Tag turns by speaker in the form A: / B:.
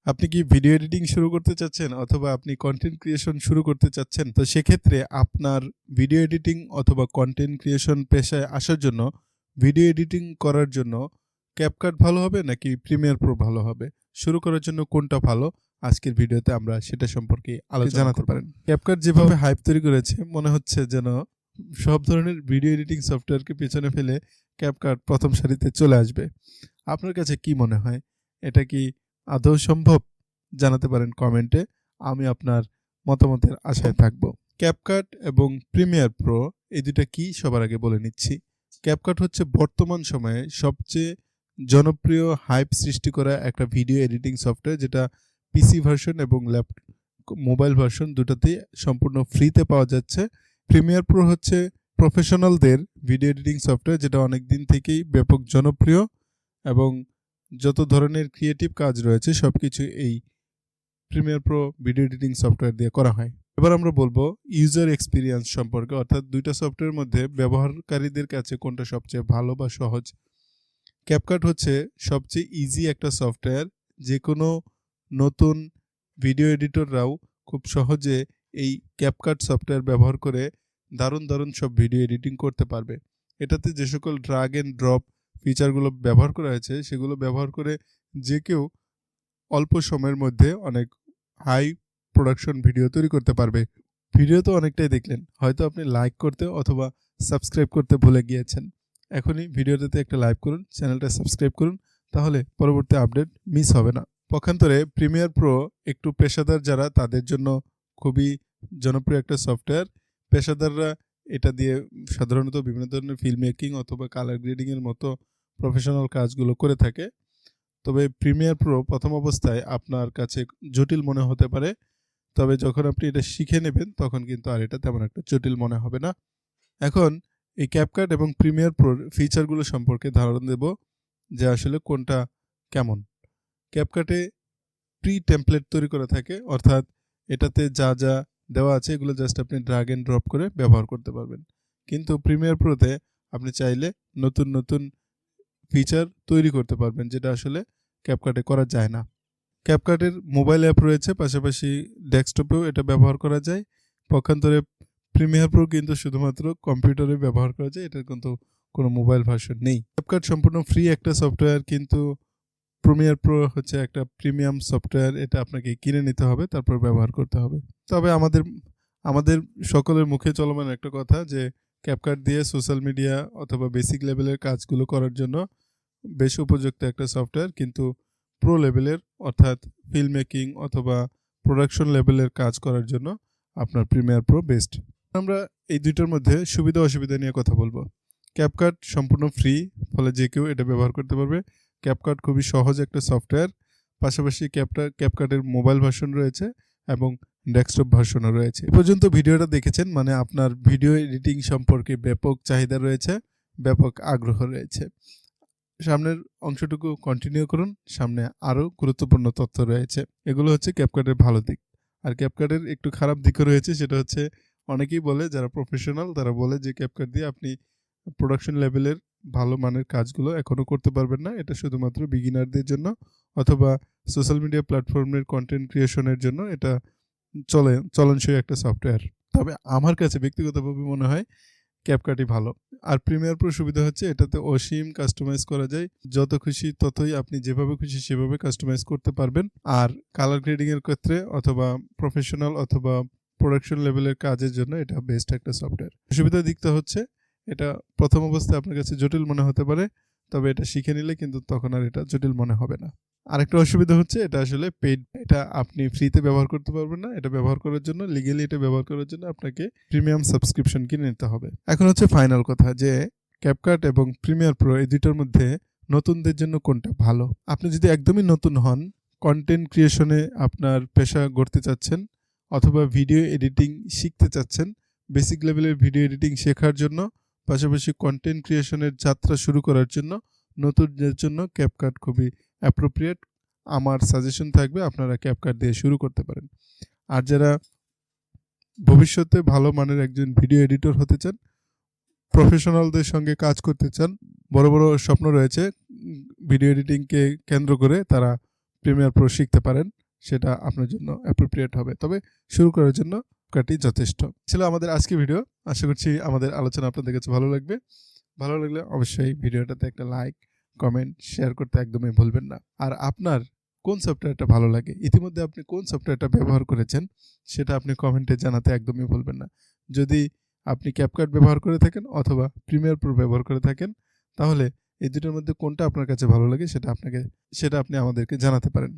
A: আপনি কি video editing শুরু করতে চাচ্ছেন অথবা আপনি কনটেন্ট ক্রিয়েশন শুরু করতে চাচ্ছেন? তো সেক্ষেত্রে আপনার ভিডিও এডিটিং অথবা কনটেন্ট ক্রিয়েশন পেশায় আসার জন্য ভিডিও এডিটিং করার জন্য CapCut ভালো হবে নাকি Premiere Pro ভালো হবে? শুরু করার জন্য কোনটা ভালো? আজকের ভিডিওতে আমরা সেটা সম্পর্কে আলোচনা জানাতে পারেন। CapCut যেভাবে হাইপ তৈরি করেছে মনে হচ্ছে যেন সব ধরনের ভিডিও এডিটিং সফটওয়্যারকে পেছনে ফেলে CapCut প্রথম সারিতে চলে আসবে। আপনার কাছে কি মনে হয়? এটা কি আদৌ সম্ভব? জানাতে পারেন কমেন্টে। আমি আপনার মতামতের আশায় থাকব। CapCut এবং Premiere Pro এই দুইটা কি সবার আগে বলে নিচ্ছি। CapCut হচ্ছে বর্তমান সময়ে সবচেয়ে জনপ্রিয় হাইপ সৃষ্টি করা একটা ভিডিও এডিটিং সফটওয়্যার, যেটা পিসি ভার্সন এবং মোবাইল ভার্সন দুটাতেই সম্পূর্ণ ফ্রিতে পাওয়া যাচ্ছে। Premiere Pro হচ্ছে প্রফেশনালদের ভিডিও এডিটিং সফটওয়্যার, যেটা অনেক দিন থেকেই ব্যাপক জনপ্রিয় এবং যত ধরনের ক্রিয়েটিভ কাজ রয়েছে সবকিছু এই Premiere Pro video editing software দিয়ে করা হয়। এবার আমরা বলবো ইউজার এক্সপিরিয়েন্স সম্পর্কে, অর্থাৎ দুইটা সফটওয়্যারের মধ্যে ব্যবহারকারীদের কাছে কোনটা সবচেয়ে ভালো বা সহজ। CapCut হচ্ছে সবচেয়ে ইজি একটা সফটওয়্যার, যে কোনো নতুন ভিডিও এডিটররাও খুব সহজে এই CapCut সফটওয়্যার ব্যবহার করে দারুণ দারুণ সব ভিডিও এডিটিং করতে পারবে। এটাতে যে সকল ড্রাগ অ্যান্ড ড্রপ ফিচারগুলো ব্যবহার করা হয়েছে সেগুলো ব্যবহার করে যে কেউ অল্প সময়ের মধ্যে অনেক হাই প্রোডাকশন ভিডিও তৈরি করতে পারবে। ভিডিও তো অনেকটাই দেখলেন, হয়তো আপনি লাইক করতে অথবা সাবস্ক্রাইব করতে ভুলে গিয়েছেন। এখনই ভিডিওটাতে একটা লাইক করুন, চ্যানেলটা সাবস্ক্রাইব করুন, তাহলে পরবর্তী আপডেট মিস হবে না। পক্ষান্তরে Premiere Pro একটু পেশাদার যারা তাদের জন্য খুবই জনপ্রিয় একটা সফটওয়্যার। পেশাদাররা এটা দিয়ে সাধারণত বিভিন্ন ধরনের ফিল্ম মেকিং অথবা কালার গ্রেডিংয়ের মতো প্রফেশনাল কাজগুলো করে থাকে। তবে Premiere Pro প্রথম অবস্থায় আপনার কাছে জটিল মনে হতে পারে, তবে যখন আপনি এটা শিখে নেবেন তখন কিন্তু আর এটা তেমন একটা জটিল মনে হবে না। এখন এই CapCut এবং Premiere Pro ফিচারগুলো সম্পর্কে ধারণা দেব যে আসলে কোনটা কেমন। CapCut-এ প্রি টেমপ্লেট তৈরি করা থাকে, অর্থাৎ এটাতে যা যা দেওয়া আছে এগুলো জাস্ট আপনি ড্রাগ অ্যান্ড ড্রপ করে ব্যবহার করতে পারবেন। কিন্তু Premiere Pro-তে আপনি চাইলে নতুন নতুন ফিচার তৈরি করতে পারবেন, যেটা আসলে CapCut-এ করা যায় না। CapCut-এর মোবাইল অ্যাপ রয়েছে, পাশাপাশি ডেস্কটপেও এটা ব্যবহার করা যায়। পক্ষান্তরে Premiere Pro কিন্তু শুধুমাত্র কম্পিউটারে ব্যবহার করা যায়, এটার কিন্তু কোনো মোবাইল ভার্সন নেই। CapCut সম্পূর্ণ ফ্রি একটা সফটওয়্যার, কিন্তু Premiere Pro হচ্ছে একটা প্রিমিয়াম সফটওয়্যার, এটা আপনাকে কিনে নিতে হবে, তারপর ব্যবহার করতে হবে। তবে আমাদের সকলের মুখে চলমান একটা কথা যে CapCut দিয়ে সোশ্যাল মিডিয়া অথবা বেসিক লেভেলের কাজগুলো করার জন্য বেশ উপযুক্ত একটা সফটওয়্যার, কিন্তু প্রো লেভেলের অর্থাৎ ফিল্ম মেকিং অথবা প্রোডাকশন লেভেলের কাজ করার জন্য আপনার Premiere Pro বেস্ট। আমরা এই দুইটার মধ্যে সুবিধা অসুবিধা নিয়ে কথা বলবো। CapCut সম্পূর্ণ ফ্রি, ফলে যে কেউ এটা ব্যবহার করতে পারবে। CapCut খুবই সহজ একটা সফটওয়্যার। পাশাপাশি CapCut-এর মোবাইল ভার্সন রয়েছে এবং ডেস্কটপ ভার্সনও রয়েছে। এ পর্যন্ত ভিডিওটা দেখেছেন মানে আপনার ভিডিও এডিটিং সম্পর্কে ব্যাপক চাহিদা রয়েছে, ব্যাপক আগ্রহ রয়েছে। সামনের অংশটুকু কন্টিনিউ করুন, সামনে আরও গুরুত্বপূর্ণ তথ্য রয়েছে। এগুলো হচ্ছে CapCut-এর ভালো দিক। আর CapCut-এর একটু খারাপ দিকও রয়েছে, সেটা হচ্ছে অনেকেই বলে, যারা প্রফেশনাল তারা বলে যে CapCut দিয়ে আপনি প্রোডাকশন লেভেলের ভালো মানের কাজগুলো এখনও করতে পারবেন না, এটা শুধুমাত্র বিগিনারদের জন্য অথবা সোশ্যাল মিডিয়া প্ল্যাটফর্মের কন্টেন্ট ক্রিয়েশনের জন্য এটা চলনসই একটা সফটওয়্যার। তবে আমার কাছে ব্যক্তিগতভাবে মনে হয় CapCut-ই ভালো। আর Premiere Pro সুবিধা হচ্ছে এটাতে অসীম কাস্টমাইজ করা যায়, যত খুশি ততই আপনি যেভাবে খুশি সেভাবে কাস্টমাইজ করতে পারবেন। আর কালার গ্রেডিং এর ক্ষেত্রে অথবা প্রফেশনাল অথবা প্রোডাকশন লেভেলের কাজের জন্য এটা বেস্ট একটা সফটওয়্যার। সুবিধার দিকটা হচ্ছে এটা প্রথম অবস্থায় আপনার কাছে জটিল মনে হতে পারে, তবে এটা শিখে নিলে কিন্তু তখন আর এটা জটিল মনে হবে না। আরেকটা অসুবিধা হচ্ছে এটা আসলে পেইড, এটা আপনি ফ্রিতে ব্যবহার করতে পারবেন না। এটা ব্যবহার করার জন্য লিগ্যালি এটা ব্যবহার করার জন্য আপনাকে প্রিমিয়াম সাবস্ক্রিপশন কিনে নিতে হবে। এখন হচ্ছে ফাইনাল কথা যে CapCut এবং Premiere Pro এই দুইটার মধ্যে নতুনদের জন্য কোনটা ভালো। আপনি যদি একদমই নতুন হন, কন্টেন্ট ক্রিয়েশনে আপনার পেশা গড়তে চাচ্ছেন অথবা ভিডিও এডিটিং শিখতে চাচ্ছেন, বেসিক লেভেলের ভিডিও এডিটিং শেখার জন্য, পাশাপাশি কন্টেন্ট ক্রিয়েশনের যাত্রা শুরু করার জন্য নতুনদের জন্য CapCut খুবই অ্যাপ্রোপ্রিয়েট। আমার সাজেশন থাকবে আপনারা CapCut দিয়ে শুরু করতে পারেন। আর যারা ভবিষ্যতে ভালো মানের একজন ভিডিও এডিটর হতে চান, প্রফেশনালদের সঙ্গে কাজ করতে চান, বড় বড় স্বপ্ন রয়েছে ভিডিও এডিটিংকে কেন্দ্র করে, তারা প্রিমিয়ার প্রো শিখতে পারেন, সেটা আপনার জন্য অ্যাপ্রোপ্রিয়েট হবে। তবে শুরু করার জন্য কাটি যথেষ্ট। ছিল আমাদের আজকের ভিডিও। আশা করছি আমাদের আলোচনা আপনাদের কাছে ভালো লাগবে। ভালো লাগলে অবশ্যই ভিডিওটাতে একটা লাইক, কমেন্ট, শেয়ার করতে একদমই ভুলবেন না। আর আপনার কোন সফটওয়্যারটা ভালো লাগে, ইতিমধ্যে আপনি কোন সফটওয়্যারটা ব্যবহার করেছেন, সেটা আপনি কমেন্টে জানাতে একদমই ভুলবেন না। যদি আপনি ক্যাপকাট ব্যবহার করে থাকেন অথবা প্রিমিয়ার প্রো ব্যবহার করে থাকেন, তাহলে এই দুটোর মধ্যে কোনটা আপনার কাছে ভালো লাগে সেটা আপনি আমাদেরকে জানাতে পারেন।